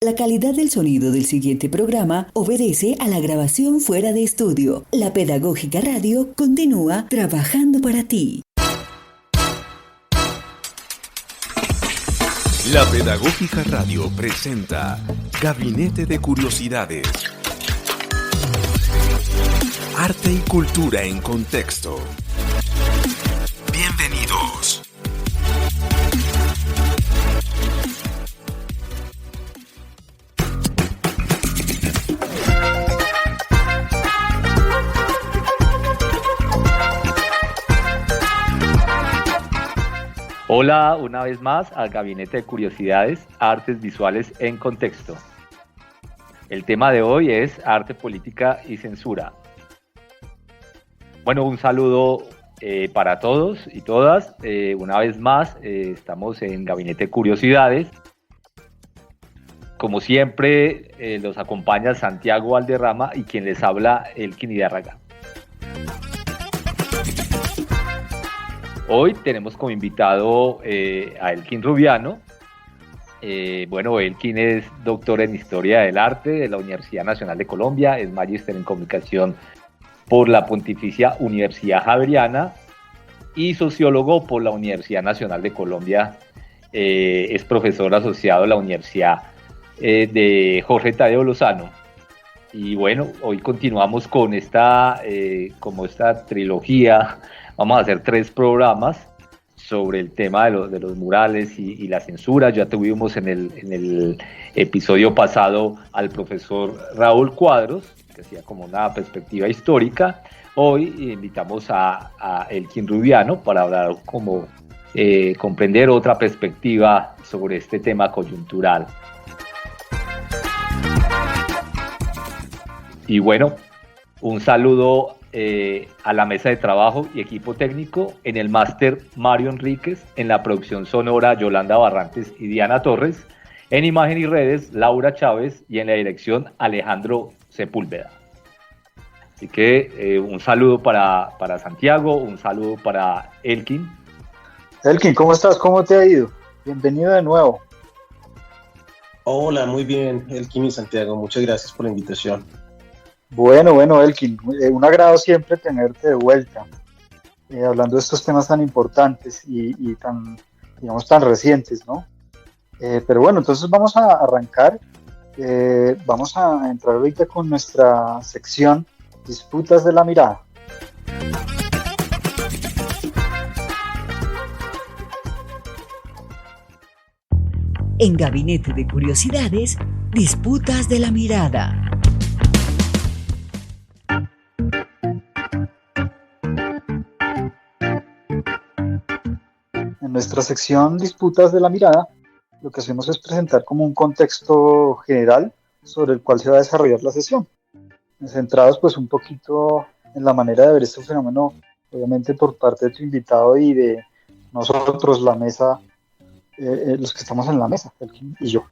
La calidad del sonido del siguiente programa obedece a la grabación fuera de estudio. La Pedagógica Radio continúa trabajando para ti. La Pedagógica Radio presenta Gabinete de Curiosidades. Arte y cultura en contexto. Bienvenidos. Hola, una vez más al Gabinete de Curiosidades, Artes Visuales en Contexto. El tema de hoy es Arte, Política y Censura. Bueno, un saludo para todos y todas. Una vez más, estamos en Gabinete de Curiosidades. Como siempre, los acompaña Santiago Valderrama y quien les habla, Elkin Hidárraga. Hoy tenemos como invitado a Elkin Rubiano. Elkin es doctor en Historia del Arte de la Universidad Nacional de Colombia, es magíster en Comunicación por la Pontificia Universidad Javeriana y sociólogo por la Universidad Nacional de Colombia. Es profesor asociado a la Universidad de Jorge Tadeo Lozano. Y bueno, hoy continuamos con esta trilogía. Vamos a hacer 3 programas sobre el tema de los murales y la censura. Ya tuvimos en el episodio pasado al profesor Raúl Cuadros, que hacía como una perspectiva histórica. Hoy invitamos a Elkin Rubiano para hablar comprender otra perspectiva sobre este tema coyuntural. Y bueno, un saludo a la mesa de trabajo y equipo técnico. En el máster, Mario Enríquez; en la producción sonora, Yolanda Barrantes y Diana Torres; en imagen y redes, Laura Chávez; y en la dirección, Alejandro Sepúlveda. Así que un saludo para Santiago, un saludo para Elkin. Elkin, ¿cómo estás? ¿Cómo te ha ido? Bienvenido de nuevo. Hola, muy bien, Elkin y Santiago, muchas gracias por la invitación. Bueno, Elkin, un agrado siempre tenerte de vuelta, hablando de estos temas tan importantes y tan, digamos, tan recientes, ¿no? Pero bueno, entonces vamos a arrancar, vamos a entrar ahorita con nuestra sección Disputas de la Mirada. En Gabinete de Curiosidades, Disputas de la Mirada. En nuestra sección Disputas de la Mirada, lo que hacemos es presentar como un contexto general sobre el cual se va a desarrollar la sesión, centrados pues un poquito en la manera de ver este fenómeno, obviamente por parte de tu invitado y de nosotros, la mesa, los que estamos en la mesa, Elkin y yo.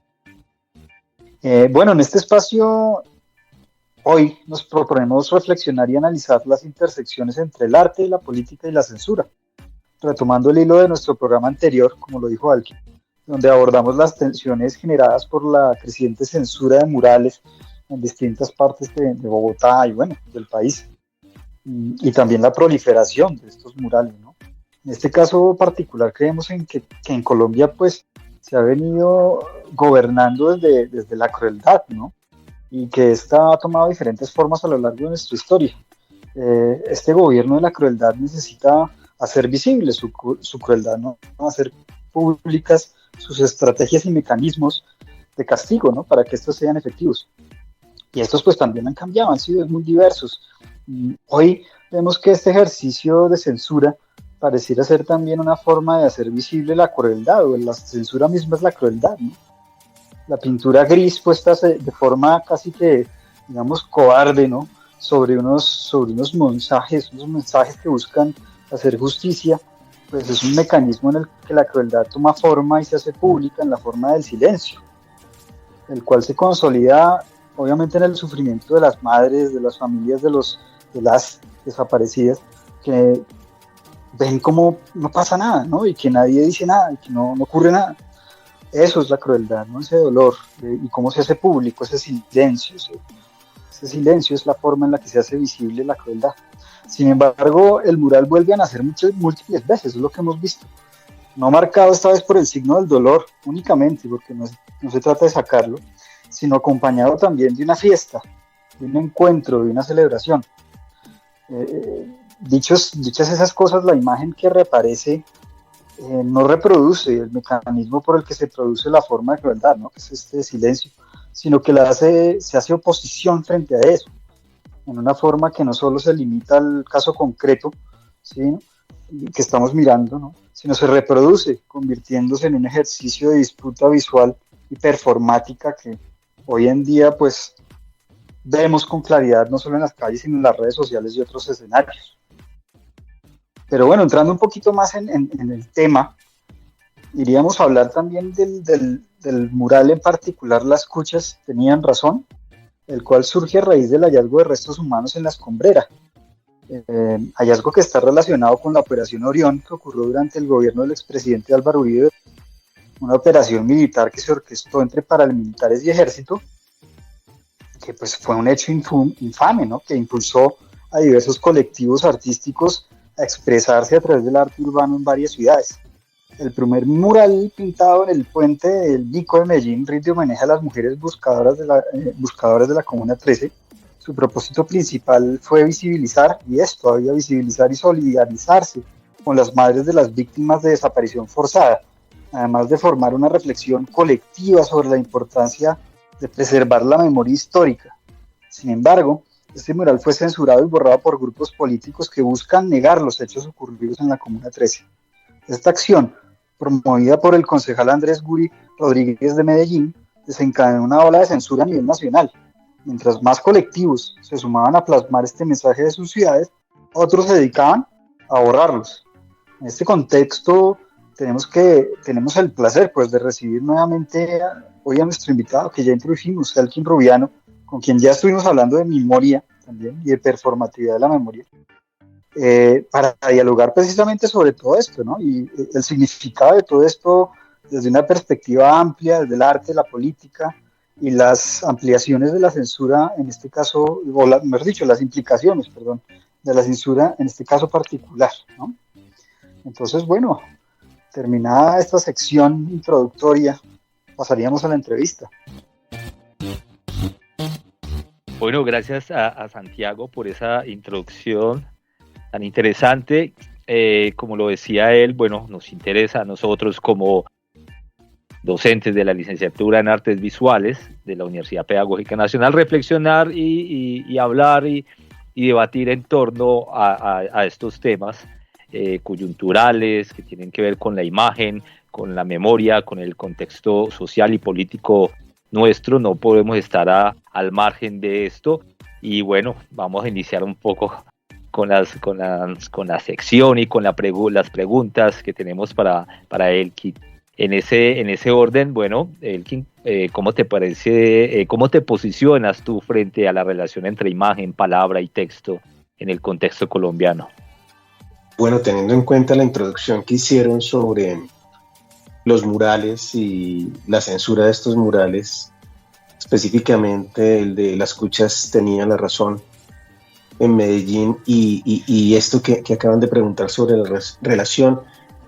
Bueno, en este espacio hoy nos proponemos reflexionar y analizar las intersecciones entre el arte, la política y la censura, retomando el hilo de nuestro programa anterior, como lo dijo Elkin, donde abordamos las tensiones generadas por la creciente censura de murales en distintas partes de Bogotá y bueno, del país, y también la proliferación de estos murales, ¿no? En este caso particular creemos que en Colombia pues se ha venido gobernando desde la crueldad, ¿no? Y que esta ha tomado diferentes formas a lo largo de nuestra historia. Este gobierno de la crueldad necesita hacer visible su crueldad, ¿no? Hacer públicas sus estrategias y mecanismos de castigo, ¿no? Para que estos sean efectivos. Y estos pues también han cambiado, han sido muy diversos. Hoy vemos que este ejercicio de censura pareciera ser también una forma de hacer visible la crueldad, o la censura misma es la crueldad, ¿no? La pintura gris puesta de forma casi que, digamos, cobarde, ¿no? Sobre unos mensajes que buscan hacer justicia, pues es un mecanismo en el que la crueldad toma forma y se hace pública en la forma del silencio, el cual se consolida obviamente en el sufrimiento de las madres, de las familias de las desaparecidas, que ven como no pasa nada, ¿no? Y que nadie dice nada, y que no ocurre nada. Eso es la crueldad, ¿no? Ese dolor, y cómo se hace público ese silencio. Ese silencio es la forma en la que se hace visible la crueldad. Sin embargo, el mural vuelve a nacer múltiples veces, es lo que hemos visto. No marcado esta vez por el signo del dolor únicamente, porque no se trata de sacarlo, sino acompañado también de una fiesta, de un encuentro, de una celebración. Dichas esas cosas, la imagen que reaparece no reproduce el mecanismo por el que se produce la forma de crueldad, ¿no? Que es este silencio, sino que se hace oposición frente a eso, en una forma que no solo se limita al caso concreto, ¿sí?, que estamos mirando, ¿no?, sino se reproduce, convirtiéndose en un ejercicio de disputa visual y performática que hoy en día pues vemos con claridad no solo en las calles, sino en las redes sociales y otros escenarios. Pero bueno, entrando un poquito más en el tema, iríamos a hablar también del mural en particular. Las Cuchas tenían razón, el cual surge a raíz del hallazgo de restos humanos en la escombrera. Hallazgo que está relacionado con la Operación Orión, que ocurrió durante el gobierno del expresidente Álvaro Uribe, una operación militar que se orquestó entre paramilitares y ejército, que pues fue un hecho infame, ¿no?, que impulsó a diversos colectivos artísticos a expresarse a través del arte urbano en varias ciudades. El primer mural pintado en el puente del Vico de Medellín rinde homenaje a las mujeres buscadoras de la Comuna 13. Su propósito principal fue visibilizar y solidarizarse con las madres de las víctimas de desaparición forzada, además de formar una reflexión colectiva sobre la importancia de preservar la memoria histórica. Sin embargo, este mural fue censurado y borrado por grupos políticos que buscan negar los hechos ocurridos en la Comuna 13. Esta acción, promovida por el concejal Andrés Guri Rodríguez de Medellín, desencadenó una ola de censura a nivel nacional. Mientras más colectivos se sumaban a plasmar este mensaje de sus ciudades, otros se dedicaban a borrarlos. En este contexto tenemos el placer pues de recibir nuevamente hoy a nuestro invitado que ya introdujimos, Elkin Rubiano, con quien ya estuvimos hablando de memoria también y de performatividad de la memoria, para dialogar precisamente sobre todo esto, ¿no?, y el significado de todo esto desde una perspectiva amplia, desde el arte, la política y las ampliaciones de la censura, en este caso, mejor dicho, las implicaciones, de la censura en este caso particular, ¿no? Entonces, bueno, terminada esta sección introductoria, pasaríamos a la entrevista. Bueno, gracias a Santiago por esa introducción tan interesante. Como lo decía él, bueno, nos interesa a nosotros como docentes de la licenciatura en Artes Visuales de la Universidad Pedagógica Nacional reflexionar y hablar y debatir en torno a estos temas coyunturales que tienen que ver con la imagen, con la memoria, con el contexto social y político nuestro. No podemos estar al margen de esto. Y bueno, vamos a iniciar un poco con la sección y con las preguntas que tenemos para Elkin. En ese orden, bueno, Elkin, ¿cómo te parece, cómo te posicionas tú frente a la relación entre imagen, palabra y texto en el contexto colombiano? Bueno, teniendo en cuenta la introducción que hicieron sobre los murales y la censura de estos murales, específicamente el de Las Cuchas tenía la razón en Medellín, y esto que acaban de preguntar sobre la relación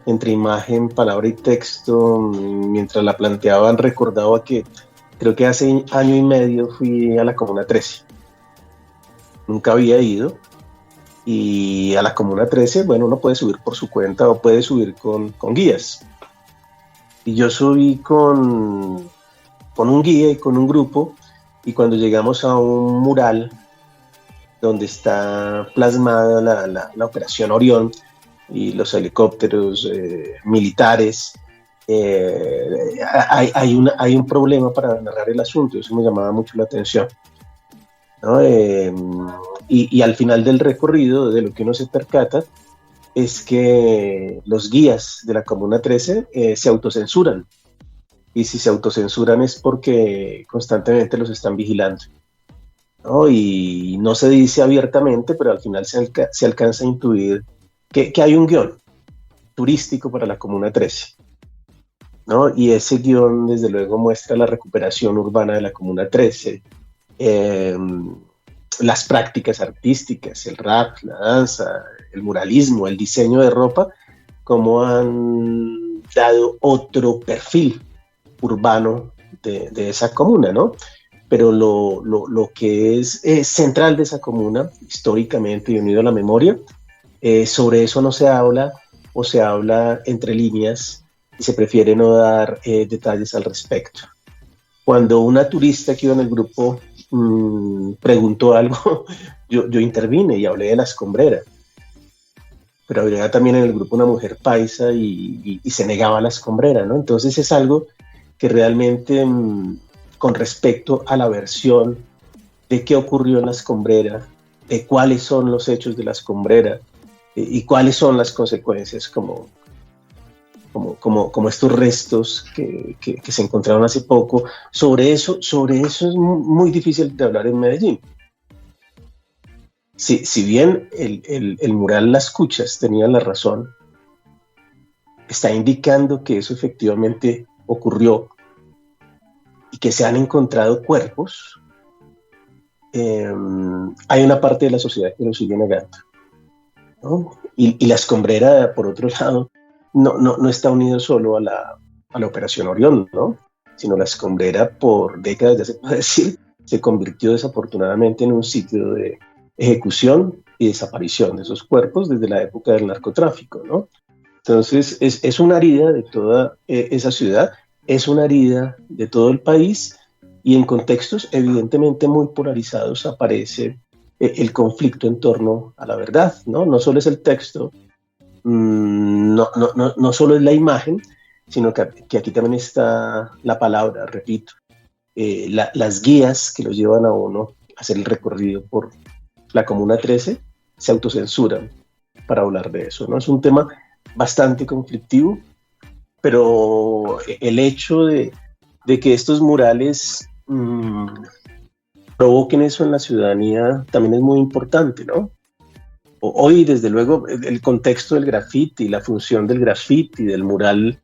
entre imagen, palabra y texto, mientras la planteaban recordaba que creo que hace año y medio fui a la Comuna 13. Nunca había ido, y a la Comuna 13, bueno, uno puede subir por su cuenta o puede subir con guías. Y yo subí con un guía y con un grupo, y cuando llegamos a un mural donde está plasmada la Operación Orión y los helicópteros militares, hay un problema para narrar el asunto. Eso me llamaba mucho la atención, ¿no? Y al final del recorrido, de lo que uno se percata, es que los guías de la Comuna 13 se autocensuran. Y si se autocensuran es porque constantemente los están vigilando, ¿no? Y no se dice abiertamente, pero al final se alcanza a intuir que hay un guión turístico para la Comuna 13, ¿no? Y ese guión, desde luego, muestra la recuperación urbana de la Comuna 13, las prácticas artísticas, el rap, la danza, el muralismo, el diseño de ropa, como han dado otro perfil urbano de esa comuna, ¿no? Pero lo que es central de esa comuna, históricamente y unido a la memoria, sobre eso no se habla, o se habla entre líneas y se prefiere no dar detalles al respecto. Cuando una turista que iba en el grupo preguntó algo, yo intervine y hablé de la escombrera. Pero había también en el grupo una mujer paisa y se negaba a la escombrera, ¿no? Entonces es algo que realmente, con respecto a la versión de qué ocurrió en la escombrera, de cuáles son los hechos de la escombrera y cuáles son las consecuencias, como estos restos que se encontraron hace poco, sobre eso es muy difícil de hablar en Medellín. Si bien el mural Las Cuchas tenía la razón, está indicando que eso efectivamente ocurrió y que se han encontrado cuerpos, hay una parte de la sociedad que lo sigue negando, ¿no? Y la escombrera, por otro lado, no está unido solo a la Operación Orión, ¿no? Sino la escombrera, por décadas, ya se puede decir, se convirtió desafortunadamente en un sitio de ejecución y desaparición de esos cuerpos desde la época del narcotráfico, ¿no? Entonces es una herida de toda esa ciudad, es una herida de todo el país, y en contextos evidentemente muy polarizados aparece el conflicto en torno a la verdad, ¿no? No solo es el texto, no solo es la imagen, sino que aquí también está la palabra, repito, las guías que los llevan a uno a hacer el recorrido por la Comuna 13 se autocensuran para hablar de eso, ¿no? Es un tema bastante conflictivo, pero el hecho de que estos murales provoquen eso en la ciudadanía también es muy importante, ¿no? Hoy, desde luego, el contexto del graffiti, la función del graffiti, del mural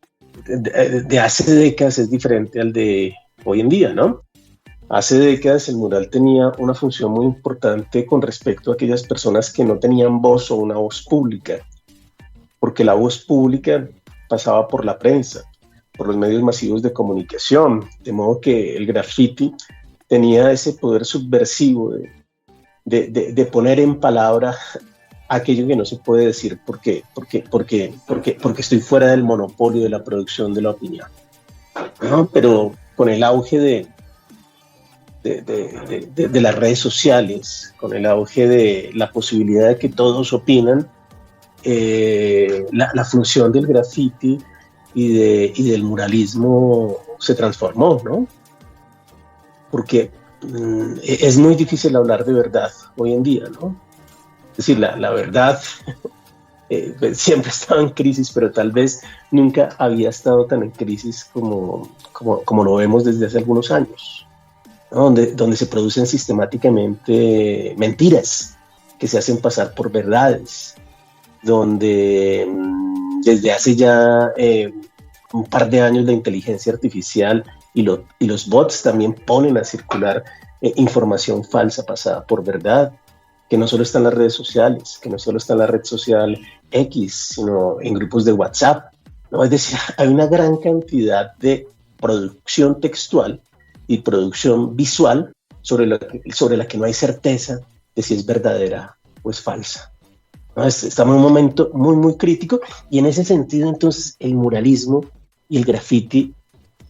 de hace décadas es diferente al de hoy en día, ¿no? Hace décadas el mural tenía una función muy importante con respecto a aquellas personas que no tenían voz o una voz pública, porque la voz pública pasaba por la prensa, por los medios masivos de comunicación, de modo que el graffiti tenía ese poder subversivo de poner en palabra aquello que no se puede decir porque estoy fuera del monopolio de la producción de la opinión, ¿no? Pero con el auge de las redes sociales, con el auge de la posibilidad de que todos opinan, la función del graffiti y del muralismo se transformó, ¿no? Porque es muy difícil hablar de verdad hoy en día, ¿no? Es decir, la verdad siempre estaba en crisis, pero tal vez nunca había estado tan en crisis como lo vemos desde hace algunos años, ¿no? Donde se producen sistemáticamente mentiras que se hacen pasar por verdades, donde desde hace ya un par de años la inteligencia artificial y los bots también ponen a circular información falsa pasada por verdad, que no solo está en las redes sociales, que no solo está en la red social X, sino en grupos de WhatsApp, ¿no? Es decir, hay una gran cantidad de producción textual y producción visual sobre la que no hay certeza de si es verdadera o es falsa, ¿no? Estamos en un momento muy, muy crítico, y en ese sentido, entonces, el muralismo y el graffiti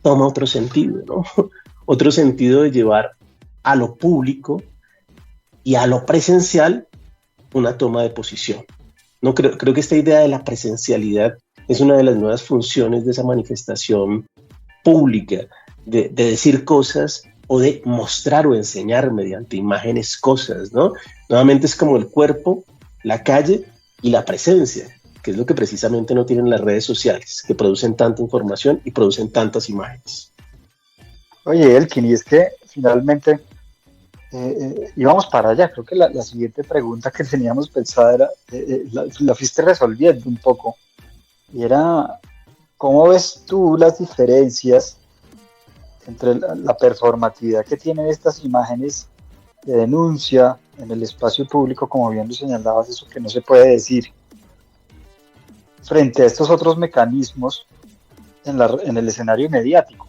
toma otro sentido, ¿no? Otro sentido de llevar a lo público y a lo presencial una toma de posición. No, creo que esta idea de la presencialidad es una de las nuevas funciones de esa manifestación pública, de decir cosas o de mostrar o enseñar mediante imágenes cosas, ¿no? Nuevamente es como el cuerpo, la calle y la presencia, que es lo que precisamente no tienen las redes sociales, que producen tanta información y producen tantas imágenes. Oye, Elkin, y es que finalmente íbamos para allá. Creo que la siguiente pregunta que teníamos pensada era, la fuiste resolviendo un poco, y era ¿Cómo ves tú las diferencias entre la performatividad que tienen estas imágenes de denuncia en el espacio público, como bien lo señalabas, eso que no se puede decir, frente a estos otros mecanismos en el escenario mediático?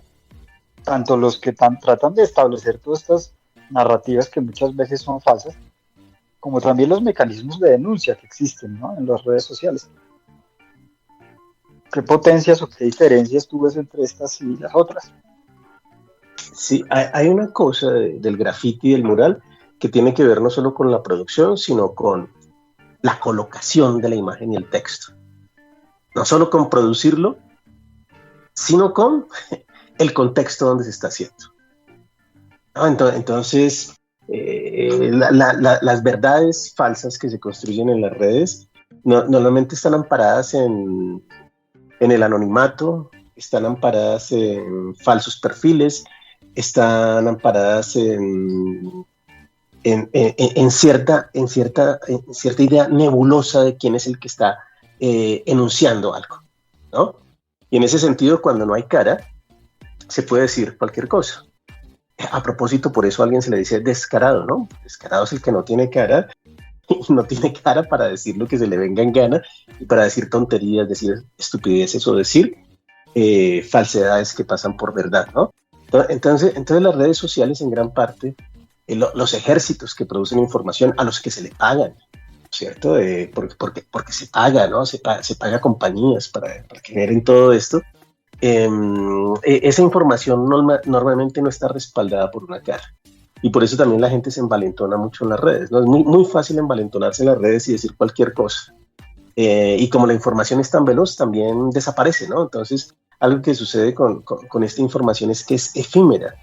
Tanto los que tratan de establecer todas estas narrativas que muchas veces son falsas, como también los mecanismos de denuncia que existen, ¿no?, en las redes sociales. ¿Qué potencias o qué diferencias tú ves entre estas y las otras? Sí, hay una cosa del graffiti y del mural que tiene que ver no solo con la producción, sino con la colocación de la imagen y el texto. No solo con producirlo, sino con el contexto donde se está haciendo. ¿No? Entonces, las verdades falsas que se construyen en las redes normalmente están amparadas en el anonimato, están amparadas en falsos perfiles, están amparadas en cierta idea nebulosa de quién es el que está enunciando algo, ¿no? Y en ese sentido, cuando no hay cara, se puede decir cualquier cosa. A propósito, por eso a alguien se le dice descarado, ¿no? Descarado es el que no tiene cara, y no tiene cara para decir lo que se le venga en gana, y para decir tonterías, decir estupideces o decir falsedades que pasan por verdad, ¿no? Entonces las redes sociales en gran parte, los ejércitos que producen información a los que se le pagan, ¿cierto? Porque se paga, ¿no? Se paga compañías para que generen todo esto. Esa información normalmente no está respaldada por una cara. Y por eso también la gente se envalentona mucho en las redes, ¿no? Es muy, muy fácil envalentonarse en las redes y decir cualquier cosa. Y como la información es tan veloz, también desaparece, ¿no? Entonces, algo que sucede con esta información es que es efímera.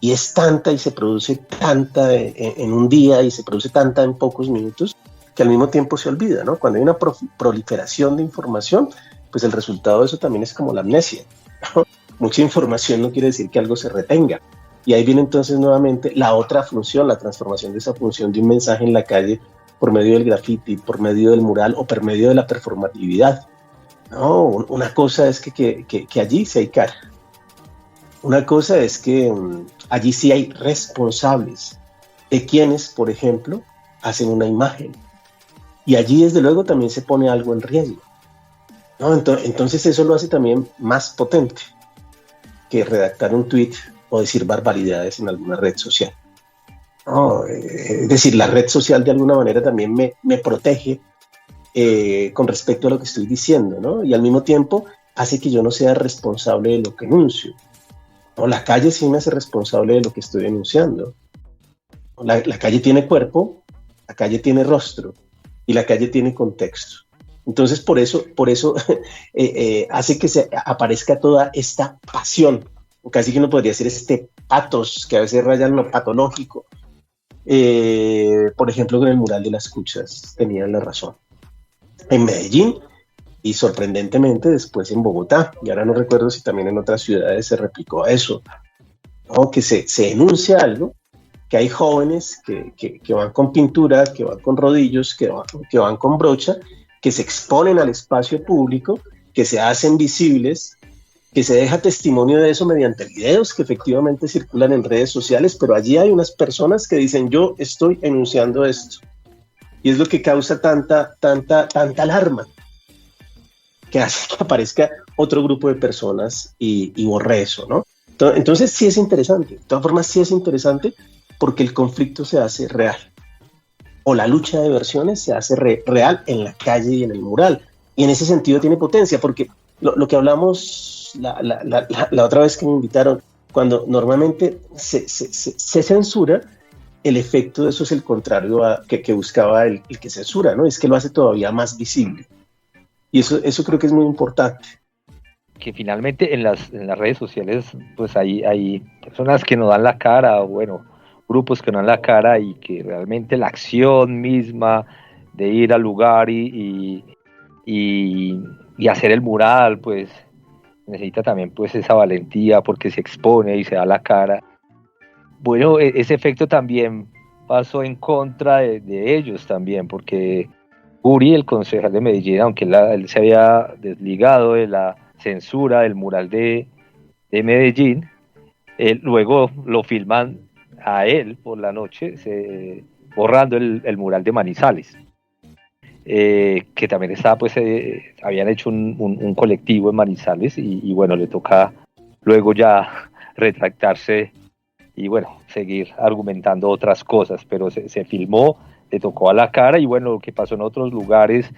Y es tanta y se produce tanta en un día y se produce tanta en pocos minutos que al mismo tiempo se olvida, ¿no? Cuando hay una proliferación de información, pues el resultado de eso también es como la amnesia, ¿no? Mucha información no quiere decir que algo se retenga. Y ahí viene entonces nuevamente la otra función, la transformación de esa función de un mensaje en la calle por medio del graffiti, por medio del mural o por medio de la performatividad. No, una cosa es que allí sí hay cara. Una cosa es que allí sí hay responsables de quienes, por ejemplo, hacen una imagen. Y allí, desde luego, también se pone algo en riesgo, ¿no? Entonces eso lo hace también más potente que redactar un tweet o decir barbaridades en alguna red social. No, es decir, la red social de alguna manera también me protege con respecto a lo que estoy diciendo, ¿no? Y al mismo tiempo hace que yo no sea responsable de lo que enuncio. ¿No? La calle sí me hace responsable de lo que estoy denunciando. La calle tiene cuerpo, la calle tiene rostro y la calle tiene contexto. Entonces por eso hace que se aparezca toda esta pasión, o casi que uno podría decir este patos que a veces rayan lo patológico. Por ejemplo, con el mural de las Cuchas tenían la razón. En Medellín y sorprendentemente después en Bogotá, y ahora no recuerdo si también en otras ciudades se replicó eso, ¿no? Que se enuncia algo, que hay jóvenes que van con pintura, que van con rodillos, que van con brocha, que se exponen al espacio público, que se hacen visibles, que se deja testimonio de eso mediante videos que efectivamente circulan en redes sociales, pero allí hay unas personas que dicen yo estoy enunciando esto. Y es lo que causa tanta alarma, que hace que aparezca otro grupo de personas y borre eso, ¿no? Entonces sí es interesante, de todas formas sí es interesante porque el conflicto se hace real. O la lucha de versiones se hace real en la calle y en el mural. Y en ese sentido tiene potencia, porque lo que hablamos la otra vez que me invitaron, cuando normalmente se censura, el efecto de eso es el contrario a que buscaba el que censura, ¿no? Es que lo hace todavía más visible. Y eso creo que es muy importante. Que finalmente en las redes sociales pues hay personas que no dan la cara, o bueno, grupos que no dan la cara, y que realmente la acción misma de ir al lugar y hacer el mural pues necesita también pues esa valentía, porque se expone y se da la cara. Bueno, ese efecto también pasó en contra de ellos también, porque Uri, el concejal de Medellín, aunque él se había desligado de la censura del mural de Medellín. Luego lo filman a él por la noche, borrando el mural de Manizales, que también estaba, pues, habían hecho un colectivo en Manizales y bueno, le toca luego ya retractarse y bueno, seguir argumentando otras cosas, pero se filmó, le tocó a la cara y bueno, lo que pasó en otros lugares,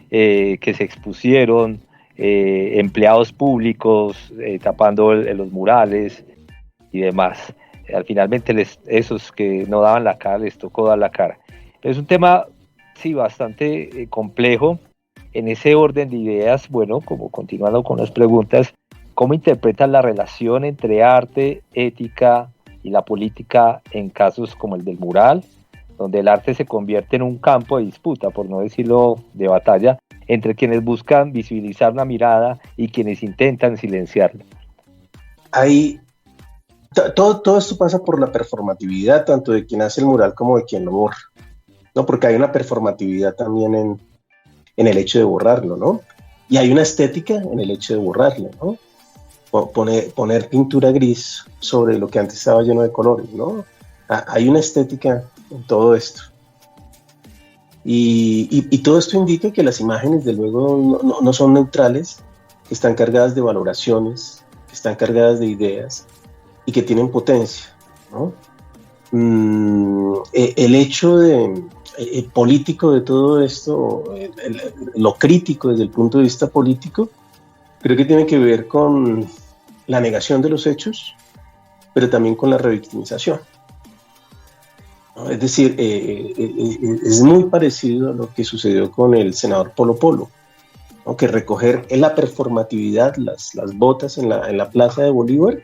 que se expusieron, empleados públicos tapando los murales y demás. Finalmente esos que no daban la cara les tocó dar la cara. Es un tema, sí, bastante complejo. En ese orden de ideas, bueno, como continuando con las preguntas, ¿cómo interpretan la relación entre arte, ética y la política en casos como el del mural, donde el arte se convierte en un campo de disputa, por no decirlo de batalla, entre quienes buscan visibilizar una mirada y quienes intentan silenciarla? Todo esto pasa por la performatividad, tanto de quien hace el mural como de quien lo borra, ¿no? Porque hay una performatividad también en el hecho de borrarlo, ¿no? Y hay una estética en el hecho de borrarlo, ¿no? Poner pintura gris sobre lo que antes estaba lleno de colores, ¿no? Hay una estética en todo esto. Y todo esto indica que las imágenes, de luego, no son neutrales, que están cargadas de valoraciones, que están cargadas de ideas y que tienen potencia, ¿no? El hecho político de todo esto, lo crítico desde el punto de vista político, creo que tiene que ver con la negación de los hechos, pero también con la revictimización, ¿no? Es decir, es muy parecido a lo que sucedió con el senador Polo Polo, ¿no? Que recoger en la performatividad las botas en la plaza de Bolívar,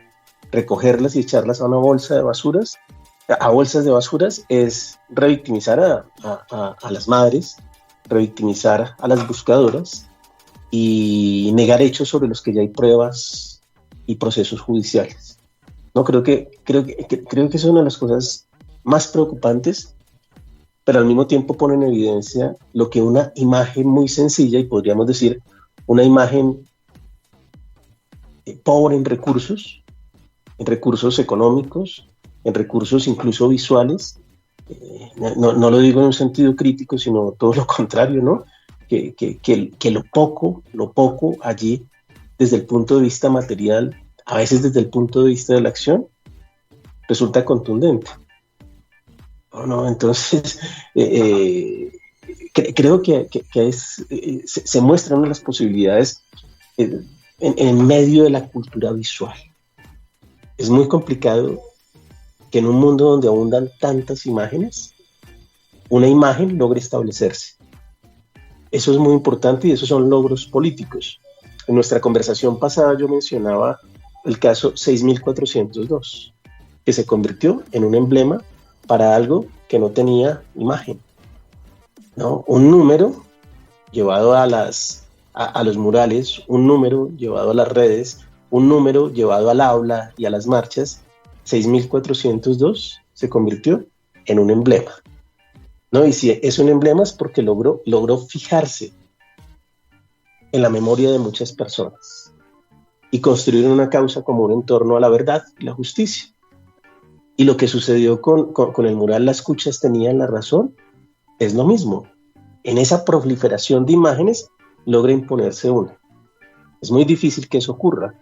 recogerlas y echarlas a una bolsa de basuras, a bolsas de basuras, es revictimizar a las madres, revictimizar a las buscadoras y negar hechos sobre los que ya hay pruebas y procesos judiciales. No, creo que es una de las cosas más preocupantes, pero al mismo tiempo pone en evidencia lo que una imagen muy sencilla, y podríamos decir una imagen pobre en recursos económicos, en recursos incluso visuales, no lo digo en un sentido crítico, sino todo lo contrario, ¿no? Que lo poco allí, desde el punto de vista material, a veces desde el punto de vista de la acción, resulta contundente. ¿No? Entonces, creo que se muestran las posibilidades en medio de la cultura visual. Es muy complicado que en un mundo donde abundan tantas imágenes, una imagen logre establecerse. Eso es muy importante y esos son logros políticos. En nuestra conversación pasada yo mencionaba el caso 6402, que se convirtió en un emblema para algo que no tenía imagen, ¿no? Un número llevado a los murales, un número llevado a las redes, un número llevado al aula y a las marchas. 6402 se convirtió en un emblema, ¿no? Y si es un emblema es porque logró fijarse en la memoria de muchas personas y construir una causa común en torno a la verdad y la justicia. Y lo que sucedió con el mural Las Cuchas tenían la razón es lo mismo. En esa proliferación de imágenes logra imponerse una. Es muy difícil que eso ocurra,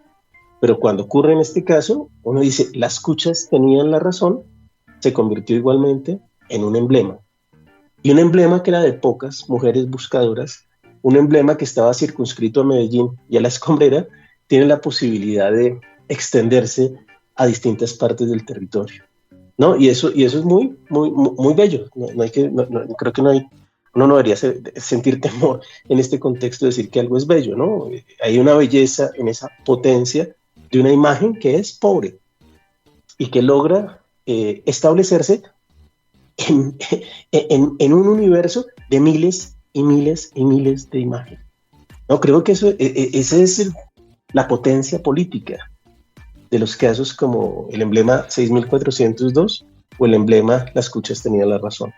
pero cuando ocurre en este caso, uno dice, Las Cuchas tenían la razón, se convirtió igualmente en un emblema. Y un emblema que era de pocas mujeres buscadoras, un emblema que estaba circunscrito a Medellín y a La Escombrera, tiene la posibilidad de extenderse a distintas partes del territorio, ¿no? Y eso es muy, muy, muy bello. Creo que uno no debería sentir temor en este contexto de decir que algo es bello, ¿no? Hay una belleza en esa potencia de una imagen que es pobre y que logra establecerse en un universo de miles y miles y miles de imágenes. No, creo que esa es la potencia política de los casos como el emblema 6402 o el emblema Las Cuchas tenían la razón.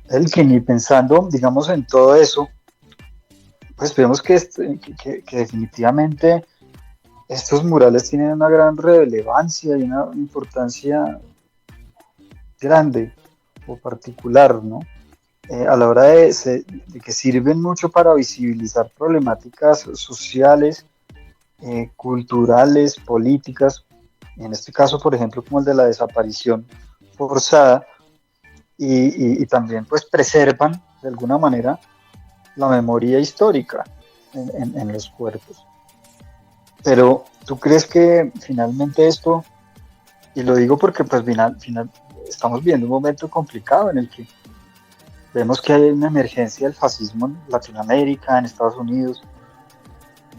Elkin, y pensando, digamos, en todo eso, pues vemos que definitivamente estos murales tienen una gran relevancia y una importancia grande o particular, ¿no? A la hora de que sirven mucho para visibilizar problemáticas sociales, culturales, políticas, en este caso, por ejemplo, como el de la desaparición forzada, y también pues preservan de alguna manera la memoria histórica en los cuerpos. Pero ¿tú crees que finalmente esto, y lo digo porque pues final estamos viendo un momento complicado en el que vemos que hay una emergencia del fascismo en Latinoamérica, en Estados Unidos,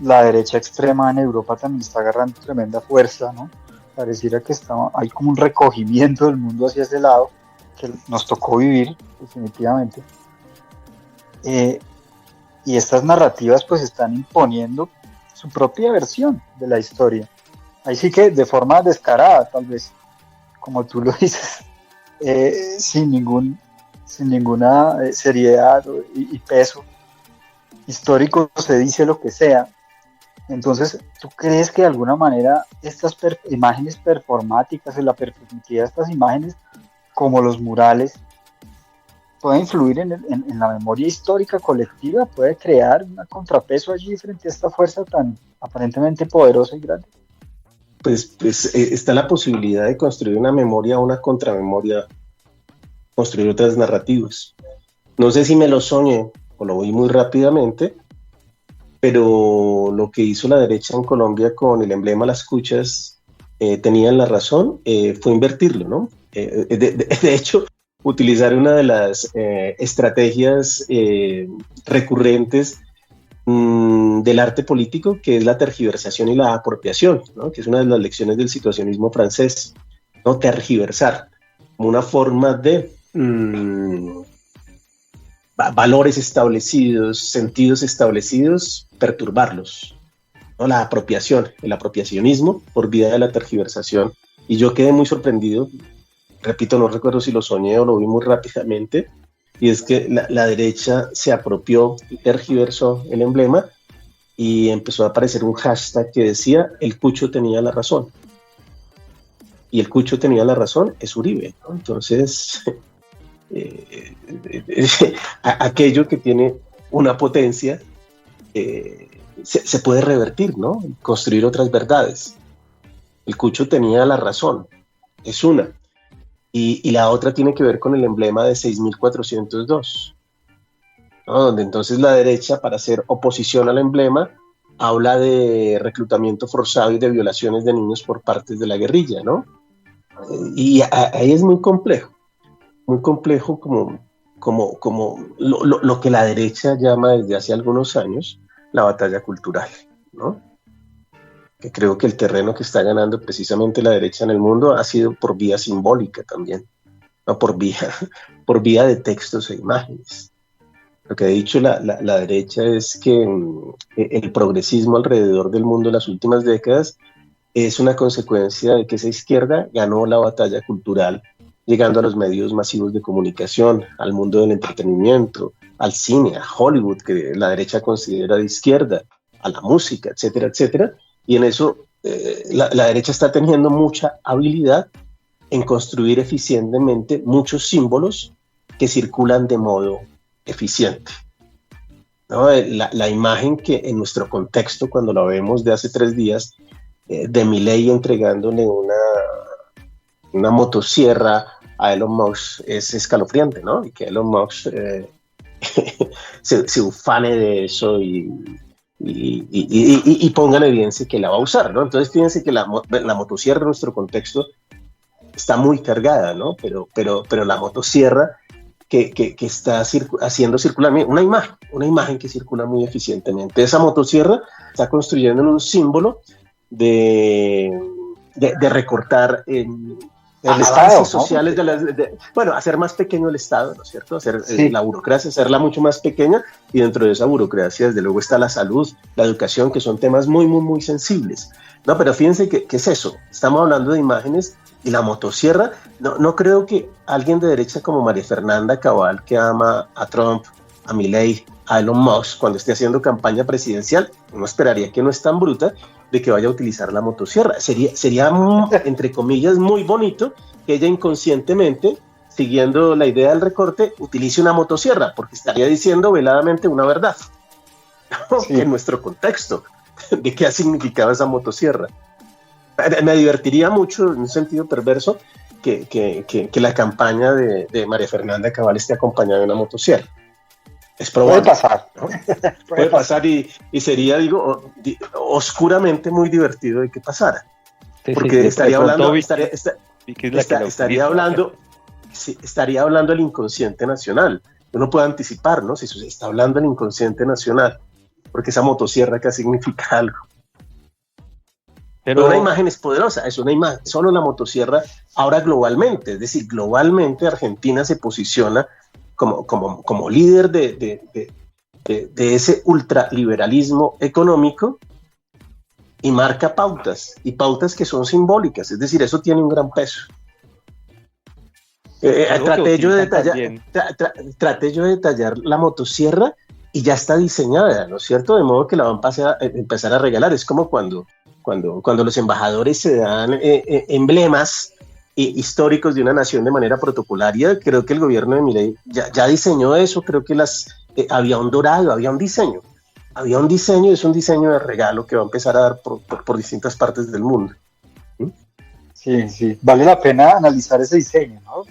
la derecha extrema en Europa también está agarrando tremenda fuerza, ¿no? Pareciera que hay como un recogimiento del mundo hacia ese lado, que nos tocó vivir definitivamente. Y estas narrativas pues están imponiendo su propia versión de la historia. Ahí sí que de forma descarada, tal vez, como tú lo dices, sin ninguna seriedad y peso histórico, se dice lo que sea. Entonces, ¿tú crees que de alguna manera estas imágenes performáticas, o la performatividad de estas imágenes, como los murales, puede influir en la memoria histórica colectiva? ¿Puede crear un contrapeso allí frente a esta fuerza tan aparentemente poderosa y grande? Pues está la posibilidad de construir una memoria o una contramemoria, construir otras narrativas. No sé si me lo soñé o lo vi muy rápidamente, pero lo que hizo la derecha en Colombia con el emblema Las Cuchas, tenían la razón, fue invertirlo, ¿no? De hecho, utilizar una de las estrategias recurrentes del arte político, que es la tergiversación y la apropiación, ¿no? Que es una de las lecciones del situacionismo francés, ¿no? Tergiversar, como una forma de valores establecidos, sentidos establecidos, perturbarlos, ¿no? La apropiación, el apropiacionismo por vía de la tergiversación. Y yo quedé muy sorprendido, repito, no recuerdo si lo soñé o lo vi muy rápidamente, y es que la derecha se apropió y tergiversó el emblema y empezó a aparecer un hashtag que decía: el Cucho tenía la razón. Y el Cucho tenía la razón es Uribe, ¿no? Entonces, aquello que tiene una potencia se puede revertir, ¿no? Construir otras verdades. El Cucho tenía la razón, es una. Y la otra tiene que ver con el emblema de 6402, ¿no? Donde entonces la derecha, para hacer oposición al emblema, habla de reclutamiento forzado y de violaciones de niños por parte de la guerrilla, ¿no? Y ahí es muy complejo como lo que la derecha llama desde hace algunos años la batalla cultural, ¿no? Que creo que el terreno que está ganando precisamente la derecha en el mundo ha sido por vía simbólica también, no por vía de textos e imágenes. Lo que ha dicho la derecha es que el progresismo alrededor del mundo en las últimas décadas es una consecuencia de que esa izquierda ganó la batalla cultural, llegando a los medios masivos de comunicación, al mundo del entretenimiento, al cine, a Hollywood, que la derecha considera de izquierda, a la música, etcétera, etcétera. Y en eso la derecha está teniendo mucha habilidad en construir eficientemente muchos símbolos que circulan de modo eficiente, ¿no? La imagen que en nuestro contexto, cuando la vemos de hace 3 días, de Milei entregándole una motosierra a Elon Musk, es escalofriante, ¿no? Y que Elon Musk se ufane de eso y ponga en evidencia que la va a usar, ¿no? Entonces fíjense que la motosierra en nuestro contexto está muy cargada, ¿no? Pero la motosierra que está haciendo circular una imagen que circula muy eficientemente. Esa motosierra está construyendo un símbolo de recortar el Estado, sociales, ¿no? Hacer más pequeño el Estado, ¿no es cierto? Hacer la burocracia, hacerla mucho más pequeña, y dentro de esa burocracia, desde luego, está la salud, la educación, que son temas muy, muy, muy sensibles. No, pero fíjense que es eso, estamos hablando de imágenes, y la motosierra, no creo que alguien de derecha como María Fernanda Cabal, que ama a Trump, a Milei, a Elon Musk cuando esté haciendo campaña presidencial, uno esperaría que no es tan bruta de que vaya a utilizar la motosierra. Sería entre comillas, muy bonito que ella inconscientemente, siguiendo la idea del recorte, utilice una motosierra, porque estaría diciendo veladamente una verdad, sí, en nuestro contexto, de qué ha significado esa motosierra. Me divertiría mucho, en un sentido perverso, que la campaña de María Fernanda Cabal esté acompañada de una motosierra. Es probable. Puede pasar. ¿No? Puede pasar y sería, digo, oscuramente muy divertido de que pasara. Sí, porque sí, estaría hablando, estaría hablando el inconsciente nacional. Uno puede anticipar, ¿no? Si está hablando el inconsciente nacional, porque esa motosierra acá significa algo. Pero una imagen es poderosa, es una imagen, solo la motosierra ahora globalmente, es decir, globalmente Argentina se posiciona como líder de ese ultraliberalismo económico y marca pautas, y pautas que son simbólicas, es decir, eso tiene un gran peso. Traté yo de detallar la motosierra y ya está diseñada, ¿no es cierto? De modo que la van a empezar a regalar. Es como cuando los embajadores se dan emblemas históricos de una nación de manera protocolaria. Creo que el gobierno de Milei ya diseñó eso. Creo que había un dorado, había un diseño, es un diseño de regalo que va a empezar a dar por distintas partes del mundo. Sí, vale la pena analizar ese diseño, ¿no?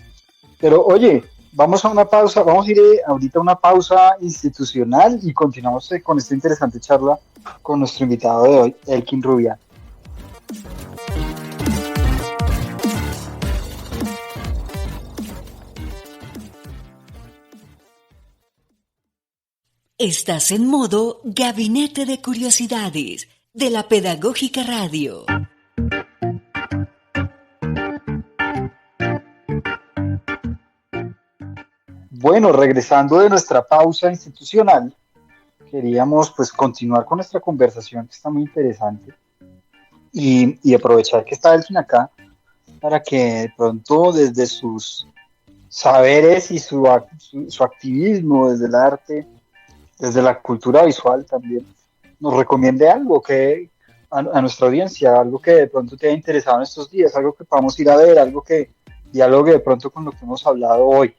Pero oye, vamos a una pausa, vamos a ir ahorita a una pausa institucional y continuamos con esta interesante charla con nuestro invitado de hoy, Elkin Rubián. Estás en modo Gabinete de Curiosidades de la Pedagógica Radio. Bueno, regresando de nuestra pausa institucional, queríamos pues continuar con nuestra conversación que está muy interesante y aprovechar que está Elkin acá para que de pronto desde sus saberes y su activismo desde el arte, desde la cultura visual también, nos recomiende algo que a nuestra audiencia, algo que de pronto te haya interesado en estos días, algo que podamos ir a ver, algo que dialogue de pronto con lo que hemos hablado hoy.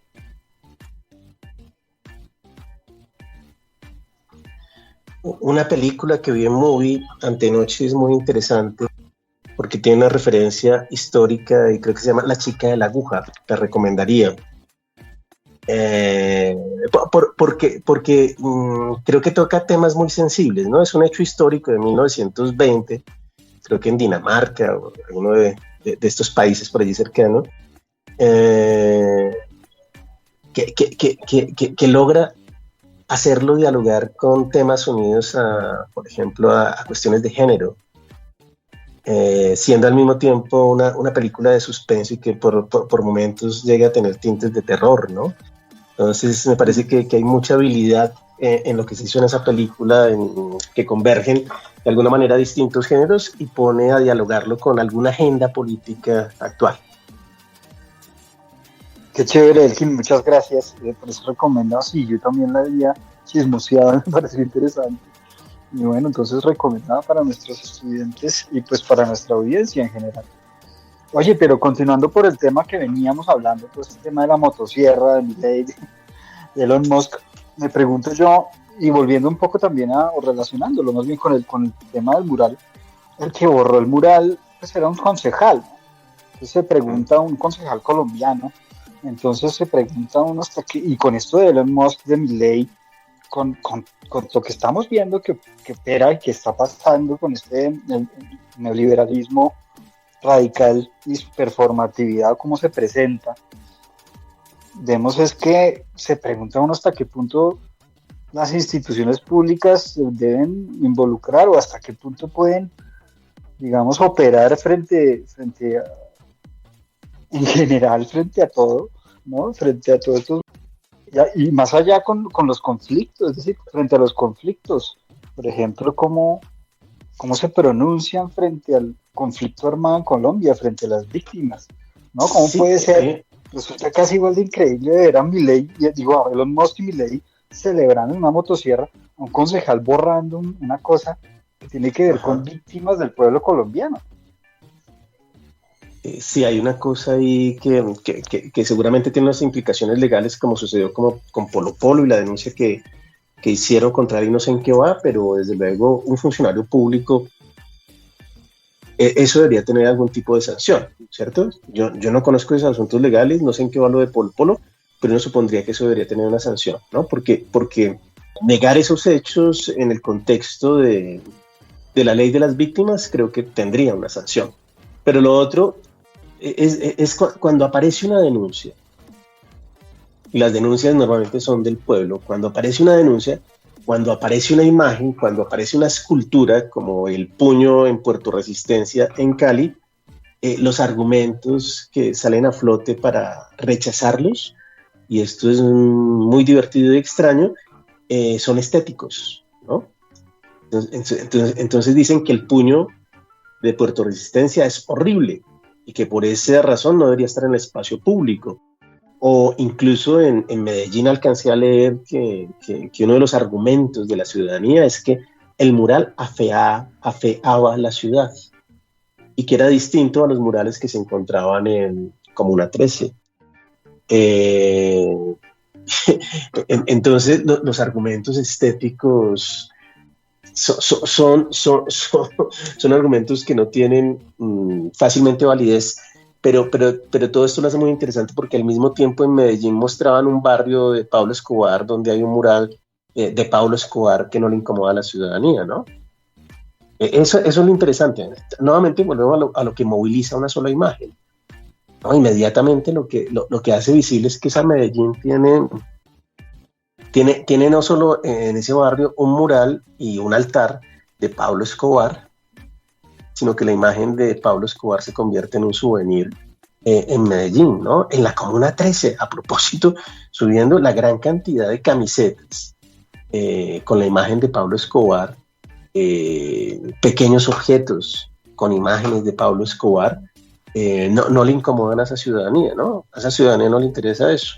Una película que vi en Movie antenoche es muy interesante porque tiene una referencia histórica y creo que se llama La chica de la aguja. Te recomendaría. Porque creo que toca temas muy sensibles, ¿no? Es un hecho histórico de 1920, creo que en Dinamarca o alguno de estos países por allí cercano, que logra hacerlo dialogar con temas unidos por ejemplo, a cuestiones de género, siendo al mismo tiempo una película de suspenso y que por momentos llega a tener tintes de terror, ¿no? Entonces me parece que hay mucha habilidad en lo que se hizo en esa película, que convergen de alguna manera distintos géneros y pone a dialogarlo con alguna agenda política actual. Qué chévere, Elkin, muchas gracias por eso recomendado. Sí, yo también la había chismoseado, me pareció interesante. Y bueno, entonces recomendada para nuestros estudiantes y pues para nuestra audiencia en general. Oye, pero continuando por el tema que veníamos hablando, pues el tema de la motosierra, de Milei, de Elon Musk, me pregunto yo, y volviendo un poco también o relacionándolo más bien con el tema del mural, el que borró el mural pues era un concejal, ¿no? Entonces se pregunta un concejal colombiano, entonces se pregunta uno hasta qué, y con esto de Elon Musk, de Milei, con lo que estamos viendo que opera y que está pasando con el neoliberalismo radical y su performatividad, cómo se presenta, vemos es que se pregunta uno hasta qué punto las instituciones públicas deben involucrar o hasta qué punto pueden, digamos, operar frente a, en general, frente a todo, ¿no? Frente a todo esto. Y más allá con los conflictos, es decir, frente a los conflictos, por ejemplo, cómo se pronuncian frente al conflicto armado en Colombia, frente a las víctimas, ¿no? ¿Cómo puede ser? Resulta casi igual de increíble ver a Milei, a Elon Musk y Milei celebrando en una motosierra, a un concejal borrando una cosa que tiene que ver Ajá. con víctimas del pueblo colombiano. Sí, hay una cosa ahí que seguramente tiene unas implicaciones legales, como sucedió como con Polo Polo y la denuncia que hicieron contra él, no sé en qué va, pero desde luego un funcionario público, eso debería tener algún tipo de sanción, ¿cierto? Yo no conozco esos asuntos legales, no sé en qué va lo de Polo Polo, pero uno supondría que eso debería tener una sanción, ¿no? Porque negar esos hechos en el contexto de la ley de las víctimas creo que tendría una sanción. Pero lo otro es cuando aparece una denuncia, y las denuncias normalmente son del pueblo, cuando aparece una denuncia, cuando aparece una imagen, cuando aparece una escultura como el puño en Puerto Resistencia en Cali, los argumentos que salen a flote para rechazarlos, y esto es muy divertido y extraño, son estéticos, ¿no? Entonces dicen que el puño de Puerto Resistencia es horrible y que por esa razón no debería estar en el espacio público. O incluso en Medellín alcancé a leer que uno de los argumentos de la ciudadanía es que el mural afeaba la ciudad y que era distinto a los murales que se encontraban en Comuna 13. Entonces los argumentos estéticos son argumentos que no tienen fácilmente validez, pero todo esto lo hace muy interesante porque al mismo tiempo en Medellín mostraban un barrio de Pablo Escobar donde hay un mural de Pablo Escobar que no le incomoda a la ciudadanía, ¿no? Eso es lo interesante. Nuevamente volvemos a lo que moviliza una sola imagen, ¿no? Inmediatamente lo que hace visible es que esa Medellín tiene no solo en ese barrio un mural y un altar de Pablo Escobar, sino que la imagen de Pablo Escobar se convierte en un souvenir en Medellín, ¿no? En la Comuna 13, a propósito, subiendo la gran cantidad de camisetas con la imagen de Pablo Escobar, pequeños objetos con imágenes de Pablo Escobar, no le incomodan a esa ciudadanía, ¿no? A esa ciudadanía no le interesa eso.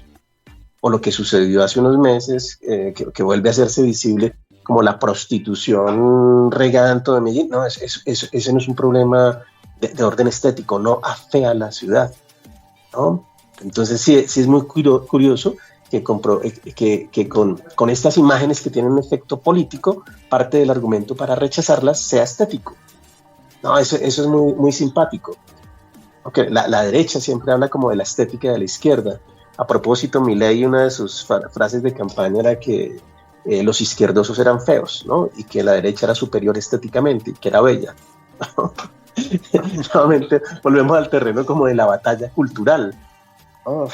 O lo que sucedió hace unos meses, que vuelve a hacerse visible como la prostitución regada en todo Medellín. No, ese no es un problema de orden estético, no afea la ciudad, ¿no? Entonces sí es muy curioso que con estas imágenes que tienen un efecto político, parte del argumento para rechazarlas sea estético. No, eso es muy, muy simpático. Okay, la derecha siempre habla como de la estética de la izquierda. A propósito, Milei, una de sus frases de campaña era que los izquierdosos eran feos, ¿no? Y que la derecha era superior estéticamente, que era bella. Nuevamente volvemos al terreno como de la batalla cultural, ¿no?